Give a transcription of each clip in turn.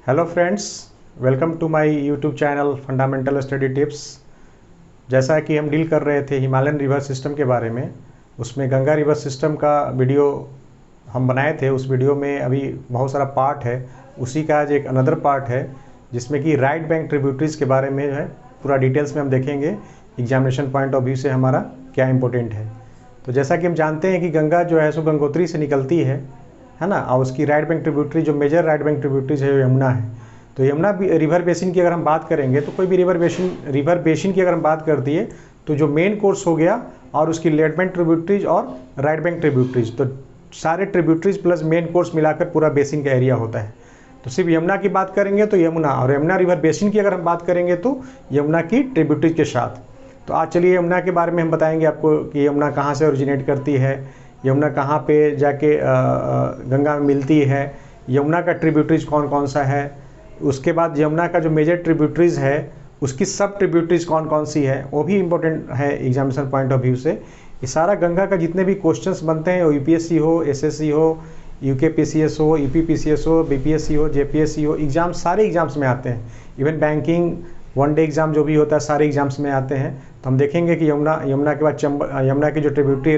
Hello friends, welcome to my YouTube channel fundamental study tips. जैसा कि हम deal कर रहे थे हिमालयन रिवर सिस्टम के बारे में, उसमें गंगा रिवर सिस्टम का वीडियो हम बनाए थे। उस वीडियो में अभी बहुत सारा पार्ट है, उसी का आज एक अनदर पार्ट है जिसमें कि राइट बैंक ट्रिब्यूटरीज के बारे में जो है पूरा डिटेल्स में हम देखेंगे। एग्जामिनेशन पॉइंट ऑफ व्यू से हमारा क्या इंपॉर्टेंट है। तो जैसा कि हम जानते हैं कि गंगा जो है सो गंगोत्री से निकलती है ना, और उसकी राइट बैंक ट्रिब्यूटरी जो मेजर राइट बैंक ट्रिब्यूटरीज है यमुना है। तो यमुना रिवर बेसिन की अगर हम बात करेंगे तो कोई भी रिवर बेसिन की अगर हम बात करती है तो जो मेन कोर्स हो गया और उसकी लेफ्ट बैंक ट्रिब्यूटरीज और राइट बैंक ट्रिब्यूटरीज, तो सारे ट्रिब्यूटरीज प्लस मेन कोर्स मिलाकर पूरा बेसिन का एरिया होता है। तो सिर्फ यमुना की बात करेंगे तो यमुना, और यमुना रिवर बेसिन की अगर हम बात करेंगे तो यमुना की ट्रिब्यूटरीज के साथ। तो आज चलिए यमुना के बारे में हम बताएंगे आपको कि यमुना कहाँ से ओरिजिनेट करती है, यमुना कहाँ पे जाके गंगा में मिलती है, यमुना का ट्रिब्यूटरीज कौन कौन सा है, उसके बाद यमुना का जो मेजर ट्रिब्यूटरीज है उसकी सब ट्रिब्यूटरीज कौन कौन सी है, वो भी इम्पोर्टेंट है एग्जामिनेशन पॉइंट ऑफ व्यू से। ये सारा गंगा का जितने भी क्वेश्चंस बनते हैं, यूपीएससी हो, एसएससी हो, यूके पीसीएस हो, यूपी पीसीएस हो, बीपीएससी हो, जेपीएससी हो, एग्जाम सारे एग्जाम्स में आते हैं। Even banking one day exam जो भी होता है सारे एग्जाम्स में आते हैं। तो हम देखेंगे कि यमुना के बाद यमुना की जो ट्रिब्यूटरी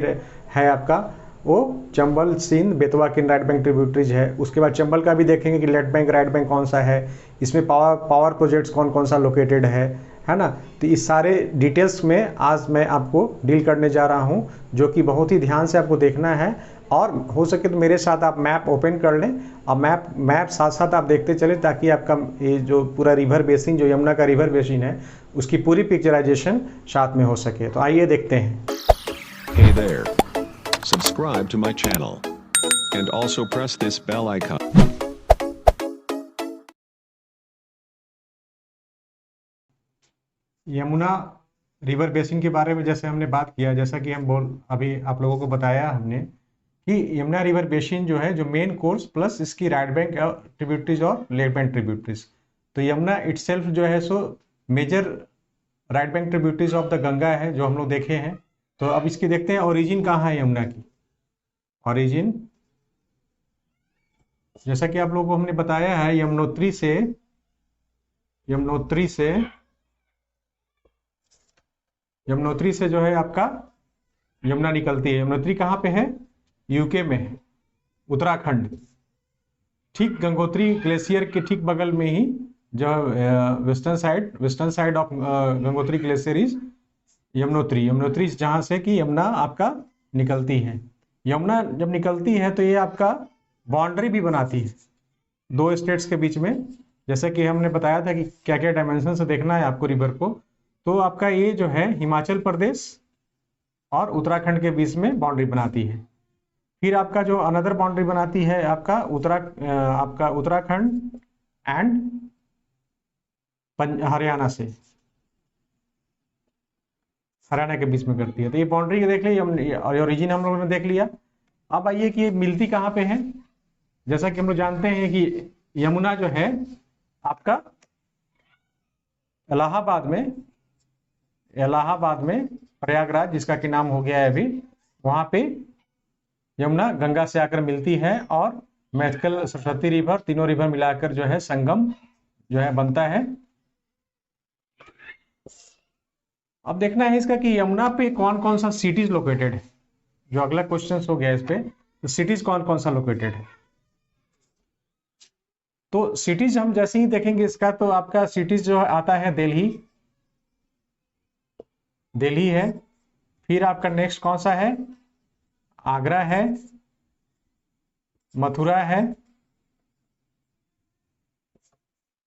है आपका वो चंबल, सिंध, बेतवा की राइट बैंक ट्रिब्यूटरीज है। उसके बाद चंबल का भी देखेंगे कि लेफ्ट बैंक राइट बैंक कौन सा है, इसमें पावर प्रोजेक्ट्स कौन कौन सा लोकेटेड है ना। तो इस सारे डिटेल्स में आज मैं आपको डील करने जा रहा हूं, जो कि बहुत ही ध्यान से आपको देखना है। और हो सके तो मेरे साथ आप मैप ओपन कर लें और मैप साथ साथ आप देखते चले, ताकि आपका ये जो पूरा रिवर बेसिन, जो यमुना का रिवर बेसिन है, उसकी पूरी पिक्चराइजेशन साथ में हो सके। तो आइए देखते हैं। Hey there. Subscribe to my channel. And also press this bell icon. Yamuna river basin के बारे में जैसे हमने बात किया, जैसा कि अभी आप लोगों को बताया हमने कि यमुना रिवर बेसिन जो है, जो मेन कोर्स प्लस इसकी राइट बैंक ट्रिब्यूटरीज और लेफ्ट बैंक ट्रिब्यूटरीज। तो यमुना इटसेल्फ जो है सो major right bank tributaries of the Ganga है, जो हम लोग देखे हैं। तो अब इसकी देखते हैं ओरिजिन कहाँ है यमुना की। ओरिजिन जैसा कि आप लोगों को हमने बताया है, यमुनोत्री से जो है आपका यमुना निकलती है। यमुनोत्री कहाँ पे है? यूके में है, उत्तराखंड। ठीक गंगोत्री ग्लेशियर के ठीक बगल में ही जो western side of Gangotri glacier is Yamunotri जहां से कि यमुना आपका निकलती है। यमुना जब निकलती है तो ये आपका बाउंड्री भी बनाती है दो स्टेट्स के बीच में। जैसे कि हमने बताया था कि क्या क्या डायमेंशन से देखना है आपको रिवर को। तो आपका ये जो है हिमाचल प्रदेश और उत्तराखंड के बीच में बाउंड्री बनाती है। फिर आपका जो अनदर बाउंड्री बनाती है आपका उत्तराखंड एंड हरियाणा से, हरियाणा के बीच में करती है। तो ये बाउंड्री देख ली और ओरिजिन हम लोगों ने देख लिया। अब आइए कि ये मिलती कहाँ पे है। जैसा कि हम लोग जानते हैं कि यमुना जो है आपका इलाहाबाद में प्रयागराज, जिसका कि नाम हो गया है अभी, वहां पे यमुना गंगा से आकर मिलती है और मैथिकल, सरस्वती रिवर, तीनों रिवर मिलाकर जो है संगम जो है बनता है। अब देखना है इसका कि यमुना पे कौन कौन सा सिटीज लोकेटेड है। जो अगला क्वेश्चन हो गया इस पे, तो सिटीज कौन कौन सा लोकेटेड है। तो सिटीज हम जैसे ही देखेंगे इसका, तो आपका सिटीज जो आता है दिल्ली है। फिर आपका नेक्स्ट कौन सा है? आगरा है, मथुरा है,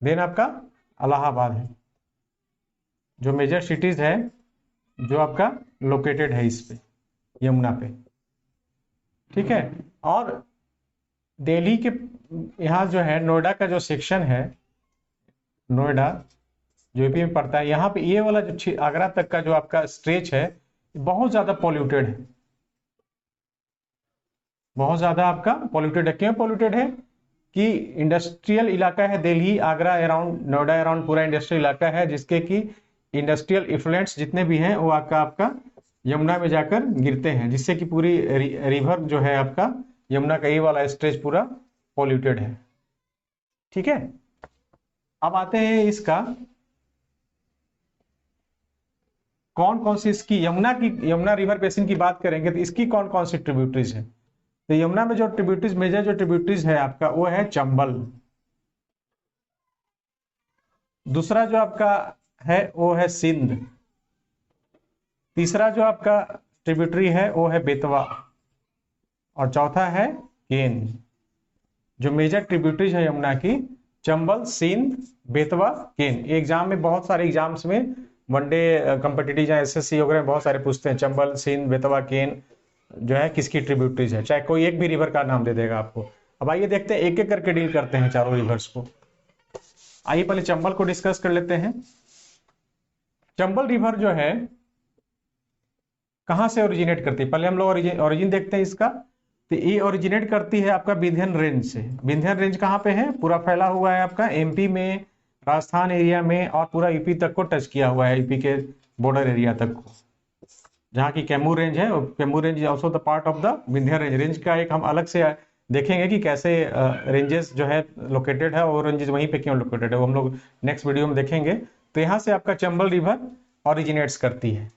देन आपका इलाहाबाद है। जो मेजर सिटीज है जो आपका लोकेटेड है इस पे, यमुना पे, ठीक है। और दिल्ली के यहाँ जो है नोएडा का जो सेक्शन है, नोएडा जो यूपी में पड़ता है, यहाँ पे ये वाला जो आगरा तक का जो आपका स्ट्रेच है बहुत ज्यादा पॉल्यूटेड है, बहुत ज्यादा आपका पॉल्यूटेड है। क्यों पॉल्यूटेड है? कि इंडस्ट्रियल इलाका है दिल्ली, आगरा अराउंड, नोएडा अराउंड पूरा इंडस्ट्रियल इलाका है, जिसके कि इंडस्ट्रियल इफ्लुएंट्स जितने भी हैं वो आपका यमुना में जाकर गिरते हैं, जिससे कि पूरी रिवर जो है आपका यमुना का ये वाला स्ट्रेच पूरा पॉल्यूटेड है, ठीक है। अब आते हैं इसका कौन कौन सी इसकी यमुना रिवर बेसिन की बात करेंगे तो इसकी कौन कौन सी ट्रिब्यूटरीज है। तो यमुना में जो ट्रिब्यूटरीज मेजर जो ट्रिब्यूटरीज है आपका वो है चंबल, दूसरा जो आपका है वो है सिंध, तीसरा जो आपका ट्रिब्यूटरी है वो है बेतवा, और चौथा है केन। जो मेजर ट्रिब्यूटरीज है यमुना की चंबल, सिंध, बेतवा, केन। एग्जाम में बहुत सारे एग्जाम्स में वनडे कॉम्पिटिटिव या एसएससी वगैरह में बहुत सारे पूछते हैं चंबल, सिंध, बेतवा, केन जो है किसकी ट्रिब्यूटरीज है, चाहे कोई एक भी रिवर का नाम दे देगा आपको। अब आइए देखते हैं एक एक करके डील करते हैं चारों रिवर्स को। आइए पहले चंबल को डिस्कस कर लेते हैं। चंबल रिवर जो है कहां से ओरिजिनेट करती है, पहले हम लोग ओरिजिन देखते हैं इसका। तो ये ओरिजिनेट करती है आपका विंध्यन रेंज से। विंध्यन रेंज कहाँ पे है, पूरा फैला हुआ है आपका एमपी में, राजस्थान एरिया में, और पूरा यूपी तक को टच किया हुआ है, यूपी के बॉर्डर एरिया तक को। जहाँ की कैमूर रेंज है, Kaimur range is also the part of the Vindhyan range. Range का एक हम अलग से देखेंगे कि कैसे रेंजेस जो है लोकेटेड है और रेंजेस वहीं पे क्यों लोकेटेड है, वो हम लोग नेक्स्ट वीडियो में देखेंगे। तो यहाँ से आपका चंबल रिवर ऑरिजिनेट्स करती है।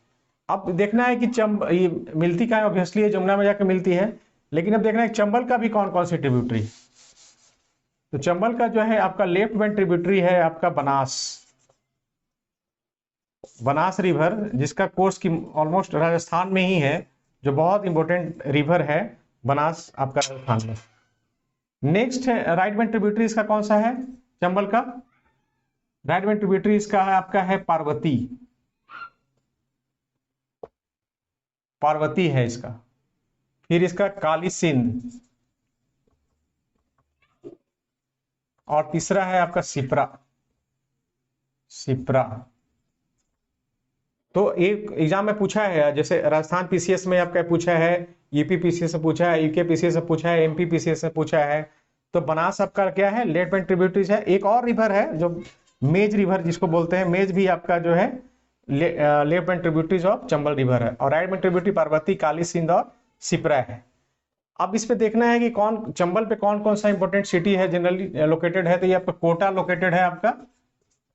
अब देखना है कि ये मिलती कहाँ है, ऑब्वियसली ये जमुना में जाकर मिलती है, लेकिन अब देखना है चंबल का भी कौन कौन सी ट्रिब्यूटरी। तो चंबल का जो है आपका लेफ्ट बैंड ट्रिब्यूटरी है आपका बनास रिवर, जिसका कोर्स की ऑलमोस्ट राजस्थान में ही है, जो बहुत इंपॉर्टेंट रिवर है बनास आपका राजस्थान में। नेक्स्ट है राइट बैंड ट्रिब्यूटरी, इसका कौन सा है चंबल का, राइट बैंड ट्रिब्यूटरी इसका है आपका है पार्वती है इसका। फिर इसका काली सिंध, और तीसरा है आपका सिप्रा। तो एक एग्जाम में पूछा है, जैसे राजस्थान पीसीएस में आपका पूछा है, यूपी पीसीएस से पूछा है, यूके पीसीएस से पूछा है, एमपी पीसीएस से पूछा है। तो बनास आपका क्या है, लेफ्ट बैंड ट्रिब्यूटरीज है। एक और रिवर है जो मेज रिवर जिसको बोलते हैं, मेज भी आपका जो है left band tributaries of Chambal river है, और right band tributary Parvati, Kali Sindh और सिप्रा है। अब इस पे देखना है कि कौन चंबल पे कौन कौन सा इंपॉर्टेंट सिटी है जनरली लोकेटेड है। तो ये आपका कोटा लोकेटेड है आपका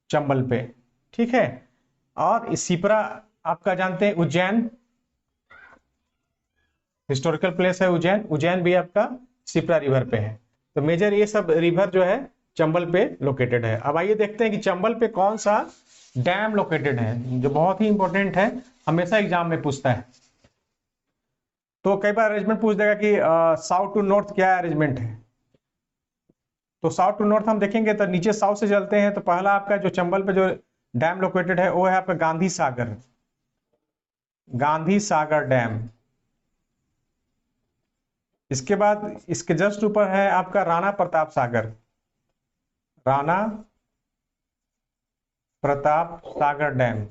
चंबल पे, ठीक है। और सिप्रा आपका जानते हैं उज्जैन, हिस्टोरिकल प्लेस है उज्जैन, उज्जैन भी आपका सिप्रा रिवर पे है। तो मेजर ये सब रिवर जो है चंबल पे लोकेटेड है। अब आइए देखते हैं कि चंबल पे कौन सा डैम लोकेटेड है, जो बहुत ही इंपॉर्टेंट है, हमेशा एग्जाम में पूछता है। तो कई बार अरेंजमेंट पूछ देगा कि साउथ टू नॉर्थ क्या अरेंजमेंट है। तो साउथ टू नॉर्थ हम देखेंगे तो नीचे साउथ से चलते हैं। तो पहला आपका जो चंबल पे जो डैम लोकेटेड है वो है आपका गांधी सागर डैम। इसके बाद इसके जस्ट ऊपर है आपका राणा प्रताप सागर डैम।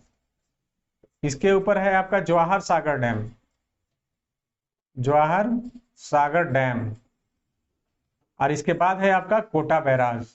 इसके ऊपर है आपका जवाहर सागर डैम। और इसके बाद है आपका कोटा बैराज।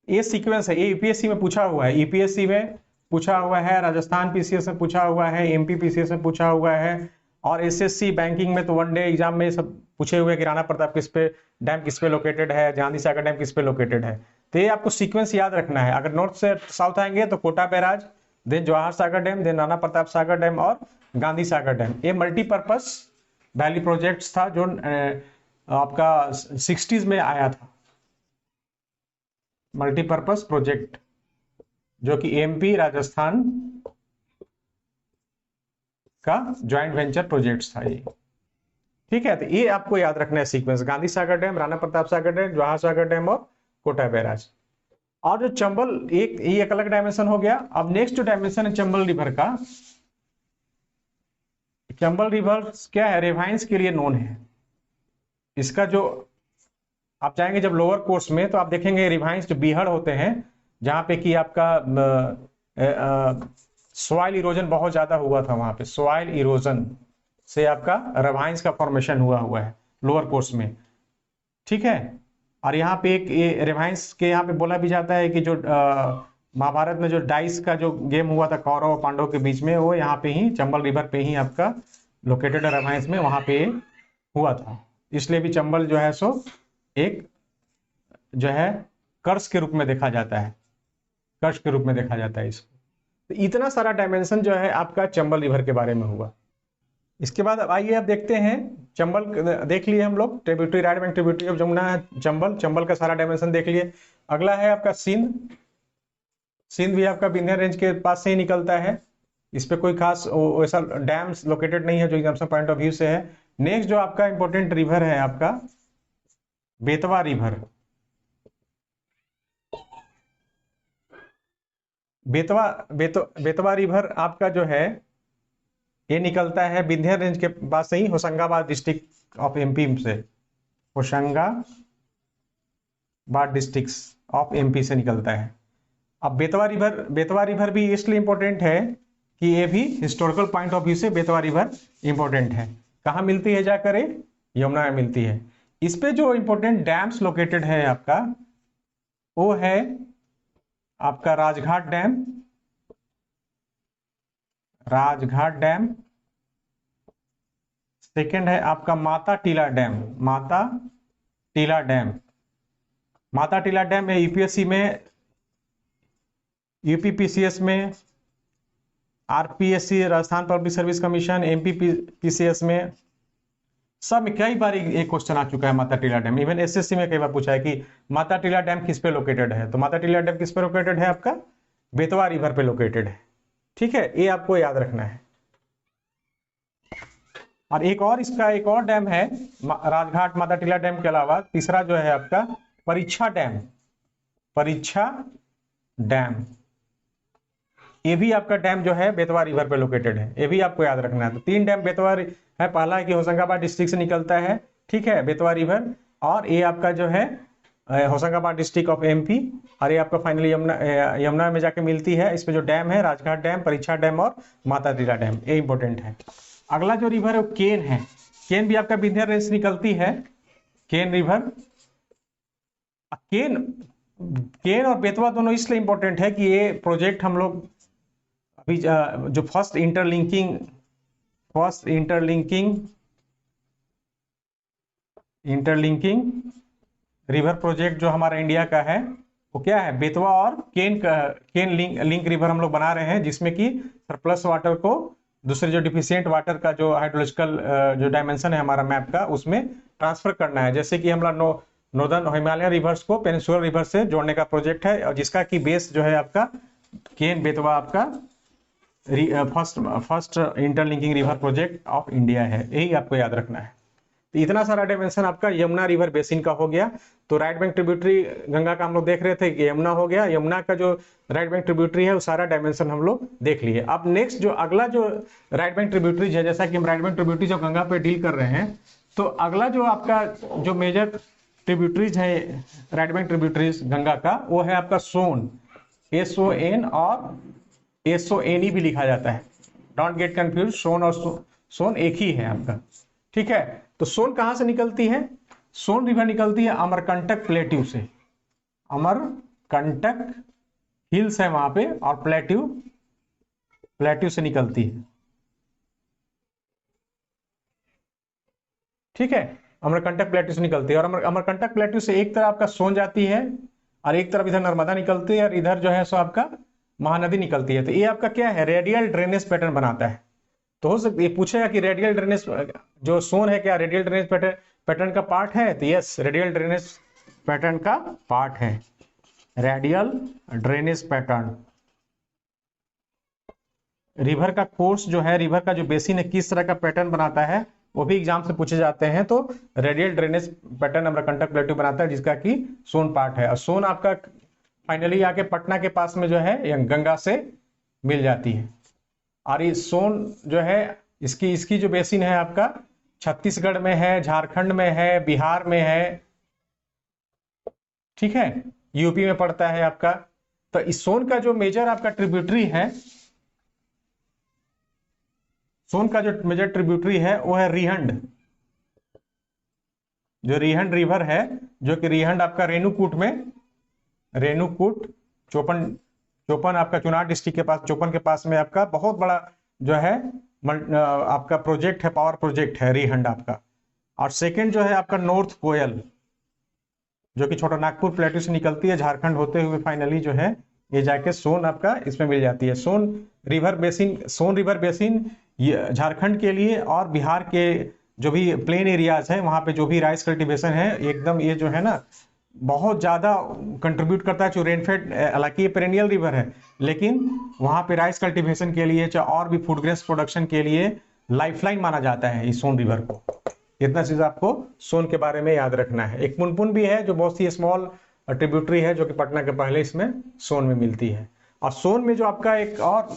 ये सीक्वेंस है, ये यूपीएससी में पूछा हुआ है, यूपीएससी में पूछा हुआ है, राजस्थान पीसीएस में पूछा हुआ है, एमपी पीसीएस में पूछा हुआ है, और एसएससी बैंकिंग में तो वनडे एग्जाम में सब पूछे हुए कि राणा प्रताप डैम किस पे लोकेटेड है, गांधी सागर डैम किस पे लोकेटेड है। तो ये आपको सीक्वेंस याद रखना है। अगर नॉर्थ से साउथ आएंगे तो Kota barrage, then Jawahar Sagar dam, then Rana Pratap Sagar dam और गांधी सागर डैम। ये मल्टीपर्पज वैली प्रोजेक्ट्स था जो आपका 60s में आया था, मल्टीपर्पज प्रोजेक्ट, जो कि एमपी राजस्थान का ज्वाइंट वेंचर प्रोजेक्ट्स था ये, ठीक है। तो ये आपको याद रखना है sequence, Gandhi Sagar dam, Rana Pratap Sagar dam, Jawahar Sagar dam और कोटा बैराज। और जो चंबल एक अलग डायमेंशन हो गया। अब नेक्स्ट जो डायमेंशन है चंबल रिवर का, चंबल रिवर क्या है, रिवाइंस के लिए नोन है। इसका जो आप जाएंगे जब लोअर कोर्स में तो आप देखेंगे रिवाइंस जो बीहड़ होते हैं, जहां पे कि आपका सॉइल इरोजन बहुत ज्यादा हुआ था, वहां पे सॉइल इरोजन से आपका रिवाइंस का फॉर्मेशन हुआ है लोअर कोर्स में, ठीक है। और यहाँ पे एक रिवाइंस के यहाँ पे बोला भी जाता है कि जो महाभारत में जो डाइस का जो गेम हुआ था कौरव और पांडव के बीच में, वो यहाँ पे ही चंबल रिवर पे ही आपका लोकेटेड रिवाइंस में वहां पे हुआ था। इसलिए भी चंबल जो है सो एक जो है कर्स के रूप में देखा जाता है, कर्स के रूप में देखा जाता है इसको। तो इतना सारा डायमेंशन जो है आपका चंबल रिवर के बारे में हुआ। इसके बाद अब आइए आप देखते हैं, चंबल देख लिए हम लोग, tributary, right bank tributary of Jamuna है चंबल, चंबल का सारा डायमेंशन देख लिए। अगला है आपका सिंध। सिंध भी आपका विंध्य रेंज के पास से ही निकलता है, इस पे कोई खास वैसा डैम्स लोकेटेड नहीं है जो एग्जाम्पल पॉइंट ऑफ व्यू से है। नेक्स्ट जो आपका इंपॉर्टेंट रिवर है आपका बेतवा रिवर। बेतवा रिवर आपका जो है ये निकलता है विंध्य रेंज के पास से ही, होशंगाबाद डिस्ट्रिक्ट ऑफ एमपी से, होशंगाबाद डिस्ट्रिक्ट ऑफ एमपी से निकलता है। अब बेतवा रिवर भी इसलिए इंपॉर्टेंट है कि ये भी हिस्टोरिकल पॉइंट ऑफ व्यू से बेतवा रिवर इंपॉर्टेंट है। कहाँ मिलती है जाकर? यमुना में मिलती है। इस पे जो इंपॉर्टेंट डैम्स लोकेटेड है आपका, वो है आपका Rajghat dam, Rajghat dam. Second है आपका Mata Tila dam, Mata Tila dam. Mata Tila dam है यूपीएससी में, यूपीपीसीएस में, RPSC Rajasthan public service commission, MPPCS में, सब में कई बार एक क्वेश्चन आ चुका है Mata Tila dam. Even SSC में कई बार पूछा है कि माता टीला डैम किस पे लोकेटेड है, तो माता टीला डैम किस पे लोकेटेड है? आपका बेतवा रिवर पे लोकेटेड है। ठीक है, ये आपको याद रखना है। और एक और इसका एक और डैम है राजघाट माता टीला डैम के अलावा, तीसरा जो है आपका परीक्षा डैम, परीक्षा डैम। ये भी आपका डैम जो है बेतवा रिवर पे लोकेटेड है, ये भी आपको याद रखना है। तो 3 डैम बेतवा है। पहला है कि होशंगाबाद डिस्ट्रिक्ट से निकलता है, ठीक है, बेतवा रिवर, और ये आपका जो है होशंगाबाद डिस्ट्रिक्ट ऑफ एमपी, और ये आपका फाइनली यमुना में जाके मिलती है। इस पे जो डैम है राजघाट डैम, परीक्षा डैम और माता टीला डैम, ये इंपॉर्टेंट है। अगला जो रिवर है वो केन है। केन भी आपका विंध्य रेंज से निकलती है, केन रिवर। केन और बेतवा दोनों इसलिए इंपॉर्टेंट है कि ये प्रोजेक्ट हम लोग अभी जो फर्स्ट इंटरलिंकिंग रिवर प्रोजेक्ट जो हमारा इंडिया का है, वो क्या है? बेतवा और केन लिंक रिवर हम लोग बना रहे हैं, जिसमें कि सरप्लस वाटर को दूसरे जो डिफिशियंट वाटर का जो हाइड्रोलॉजिकल जो डायमेंशन है हमारा मैप का, उसमें ट्रांसफर करना है। जैसे कि हमारा नॉर्दर्न हिमालयन रिवर्स को पेनिनसुलर रिवर से जोड़ने का प्रोजेक्ट है, और जिसका की बेस जो है आपका केन बेतवा आपका first interlinking river project of India है। यही आपको याद रखना है। तो इतना सारा डायमेंशन आपका यमुना रिवर बेसिन का हो गया। तो राइट बैंक ट्रिब्यूटरी गंगा का हम लोग देख रहे थे कि यमुना हो गया, यमुना का जो राइट बैंक ट्रिब्यूटरी है वो सारा डायमेंशन हम लोग देख लिए। अब नेक्स्ट जो अगला जो राइट बैंक ट्रिब्यूटरीज है, जैसा कि हम राइट बैंक ट्रिब्यूटरी जो गंगा पे डील कर रहे हैं, तो अगला जो आपका जो मेजर ट्रिब्यूटरीज है राइट बैंक ट्रिब्यूटरीज गंगा का, वो है आपका सोन, SON और SONE भी लिखा जाता है, डोंट गेट कंफ्यूज। सोन और सोन एक ही है आपका, ठीक है। तो सोन कहां से निकलती है? सोन रिवर निकलती है अमरकंटक प्लेट्यू से, अमरकंटक हिल्स है वहां पे, और प्लेट्यू से निकलती है, ठीक है। अमरकंटक प्लेट्यू से निकलती है, और अमरकंटक प्लेट्यू से एक तरफ आपका सोन जाती है, और एक तरफ इधर नर्मदा निकलती है, और इधर जो है सो आपका महानदी निकलती है। तो ये आपका क्या है? रेडियल ड्रेनेज पैटर्न बनाता है। तो हो सकता है ये पूछेगा कि रेडियल ड्रेनेज जो सोन है क्या रेडियल ड्रेनेज पैटर्न का पार्ट है? तो यस, रेडियल ड्रेनेज पैटर्न का पार्ट है, रेडियल ड्रेनेज पैटर्न। रिवर का कोर्स जो है, रिवर का जो बेसिन है, किस तरह का पैटर्न बनाता है, वो भी एग्जाम से पूछे जाते हैं। तो radial drainage pattern Amarkantak plateau बनाता है, जिसका कि सोन पार्ट है। और सोन आपका फाइनली आके पटना के पास में जो है गंगा से मिल जाती है। और ये सोन जो है इसकी जो बेसिन है आपका छत्तीसगढ़ में है, झारखंड में है, बिहार में है, ठीक है, यूपी में पड़ता है आपका। तो इस सोन का जो मेजर आपका ट्रिब्यूटरी है, सोन का जो मेजर ट्रिब्यूटरी है वो है रिहंड, जो रिहंड रिवर है, जो कि रिहंड आपका रेणुकूट चोपन आपका चुनार डिस्ट्रिक्ट के पास, चोपन के पास में आपका बहुत बड़ा जो है आपका प्रोजेक्ट है, पावर प्रोजेक्ट है रिहंड आपका। और सेकंड जो है आपका नॉर्थ कोयल, जो कि छोटा नागपुर प्लेटू से निकलती है झारखंड होते हुए फाइनली जो है ये जाके सोन आपका इसमें मिल जाती है। सोन रिवर बेसिन ये झारखंड के लिए और बिहार के जो भी प्लेन एरियाज है वहाँ पे जो भी राइस कल्टीवेशन है एकदम ये जो है ना बहुत ज़्यादा कंट्रीब्यूट करता है। जो रेनफेड, हालांकि ये पेरेनियल रिवर है लेकिन वहाँ पे राइस कल्टीवेशन के लिए चाहे और भी फूड ग्रेन्स प्रोडक्शन के लिए लाइफलाइन माना जाता है इस सोन रिवर को। इतना चीज़ आपको सोन के बारे में याद रखना है। एक पुनपुन भी है जो बहुत सी स्मॉल ट्रिब्यूटरी है जो कि पटना के पहले इसमें सोन में मिलती है। और सोन में जो आपका एक और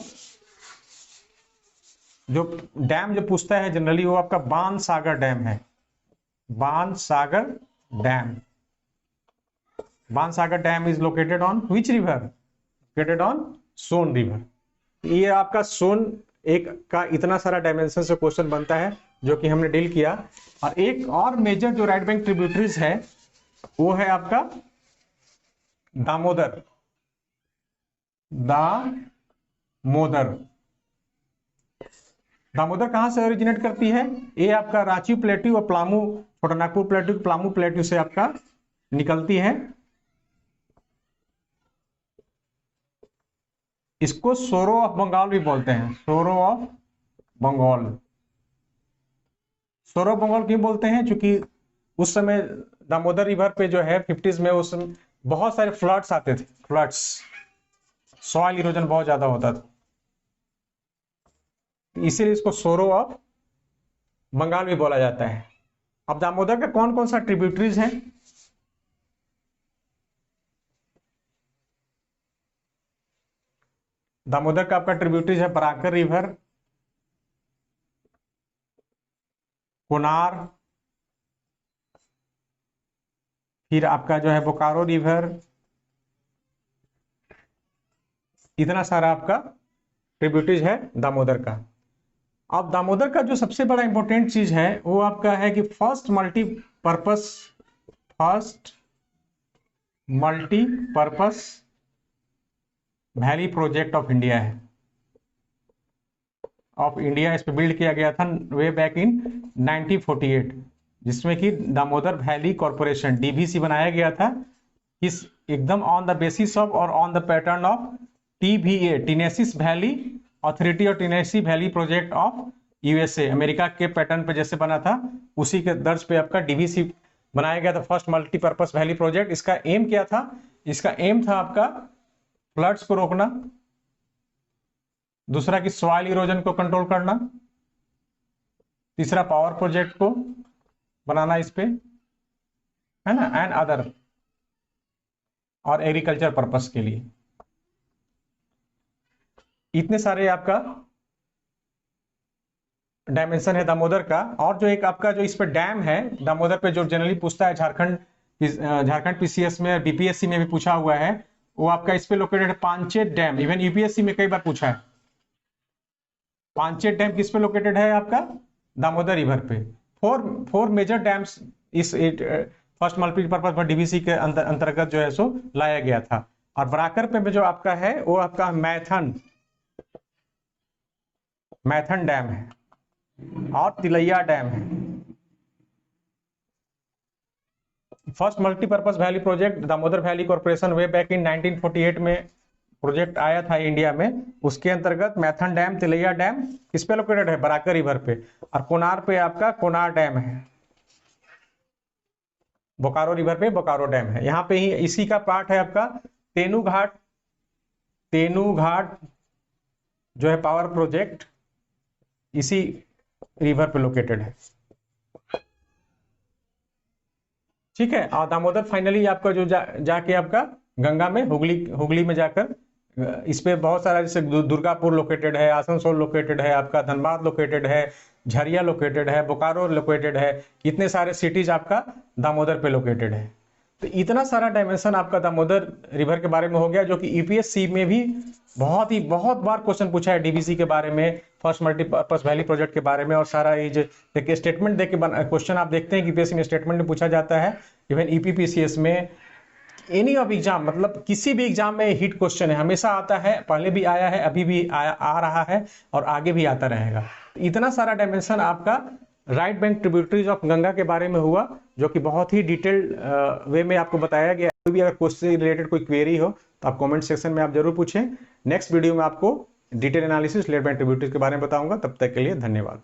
जो डैम जो पूछता है जनरली वो आपका बाणसागर डैम है। Bansagar dam, Bansagar dam is located on which river? Located on Son river. ये आपका सोन एक का इतना सारा डायमेंशन से क्वेश्चन बनता है जो कि हमने डील किया। और एक और मेजर जो राइट बैंक ट्रिब्यूटरीज है वो है आपका दामोदर। दामोदर कहां से ओरिजिनेट करती है? ये आपका रांची प्लेट्यू और पलामू, छोटा नागपुर प्लेट्यू, पलामू प्लेट्यू से आपका निकलती है। इसको सोरो ऑफ बंगाल भी बोलते हैं। सोरो ऑफ बंगाल। सोरो ऑफ बंगाल क्यों बोलते हैं? क्योंकि उस समय दामोदर रिवर पे जो है 50s में उस समय बहुत सारे फ्लड्स आते थे। फ्लड्स, सॉइल इरोजन बहुत ज्यादा होता था, इसीलिए इसको सोरो ऑफ बंगाल भी बोला जाता है। अब दामोदर का कौन कौन सा ट्रिब्यूटरीज है? दामोदर का आपका ट्रिब्यूटरीज है बराकर रिवर, कोनार, फिर आपका जो है बोकारो रिवर, इतना सारा आपका ट्रिब्यूटरीज है दामोदर का। अब दामोदर का जो सबसे बड़ा इंपॉर्टेंट चीज है वो आपका है कि first multipurpose valley project of India है। इस पे बिल्ड किया गया था वे बैक इन 1948, जिसमें कि दामोदर वैली कॉर्पोरेशन डीवीसी बनाया गया था। इस एकदम ऑन द बेसिस ऑफ और on the pattern of TVA, Tennessee Valley Authority और Tennessee Valley project of USA, America के पैटर्न पे जैसे बना था उसी के दर्ज पे आपका डीवीसी बनाया गया था, फर्स्ट मल्टीपर्पस वैली प्रोजेक्ट। इसका एम क्या था? इसका एम था आपका फ्लड्स को रोकना, दूसरा कि सॉइल इरोजन को कंट्रोल करना, तीसरा पावर प्रोजेक्ट को बनाना इस पे, है ना, एंड अदर, और एग्रीकल्चर पर्पस के लिए। इतने सारे आपका डायमेंशन है दामोदर का। और जो एक आपका जो इस पे डैम है दामोदर पे जो जनरली पूछता है झारखंड पीसीएस में, बीपीएससी में भी पूछा हुआ है, वो आपका इस पे लोकेटेड है पांचेत डैम। इवन यूपीएससी में कई बार पूछा है। पांचेत डैम किस पे लोकेटेड है? आपका दामोदर रिवर पे। फोर मेजर डैम्स इस फर्स्ट मल्टीपर्पज डीवीसी के अंतर्गत जो है सो लाया गया था। और बराकर पे जो आपका है वो आपका मैथन डैम है और तिलैया डैम है। First multipurpose valley project Damodar valley corporation way back in 1948 में प्रोजेक्ट आया था इंडिया में। उसके अंतर्गत मैथन डैम, तिलैया डैम किस पे लोकेटेड है? बराकर रिवर पे। और कोनार पे आपका कोनार डैम है। बोकारो रिवर पे बोकारो डैम है। यहाँ पे ही इसी का पार्ट है आपका तेनू घाट जो है पावर प्रोजेक्ट, इसी रिवर पे लोकेटेड है। ठीक है। और दामोदर फाइनली आपका जो जाके आपका गंगा में हुगली में जाकर इस पे बहुत सारा, जैसे दुर्गापुर लोकेटेड है, आसनसोल लोकेटेड है, आपका धनबाद लोकेटेड है, झरिया लोकेटेड है, बोकारो लोकेटेड है। इतने सारे सिटीज आपका दामोदर पे लोकेटेड है। तो इतना सारा डायमेंशन आपका दामोदर रिवर के बारे में हो गया, जो कि यूपीएससी में भी बहुत बार क्वेश्चन पूछा है डीवीसी के बारे में, फर्स्ट मल्टीपर्पस वैली प्रोजेक्ट के बारे में। और सारा ये जो देखिए स्टेटमेंट देके क्वेश्चन आप देखते हैं कि यूपीएससी में स्टेटमेंट में पूछा जाता है। इवन ईपीपीसीएस में, एनी ऑफ एग्जाम, मतलब किसी भी एग्जाम में हिट क्वेश्चन है, हमेशा आता है, पहले भी आया है, अभी भी आ रहा है और आगे भी आता रहेगा। इतना सारा डायमेंशन आपका right bank tributaries of Ganga के बारे में हुआ, जो कि बहुत ही डिटेल्ड वे में आपको बताया गया। कोई भी अगर क्वेश्चन से रिलेटेड कोई क्वेरी हो तो आप कमेंट सेक्शन में आप जरूर पूछें। नेक्स्ट वीडियो में आपको detail analysis left bank tributaries के बारे में बताऊंगा। तब तक के लिए धन्यवाद।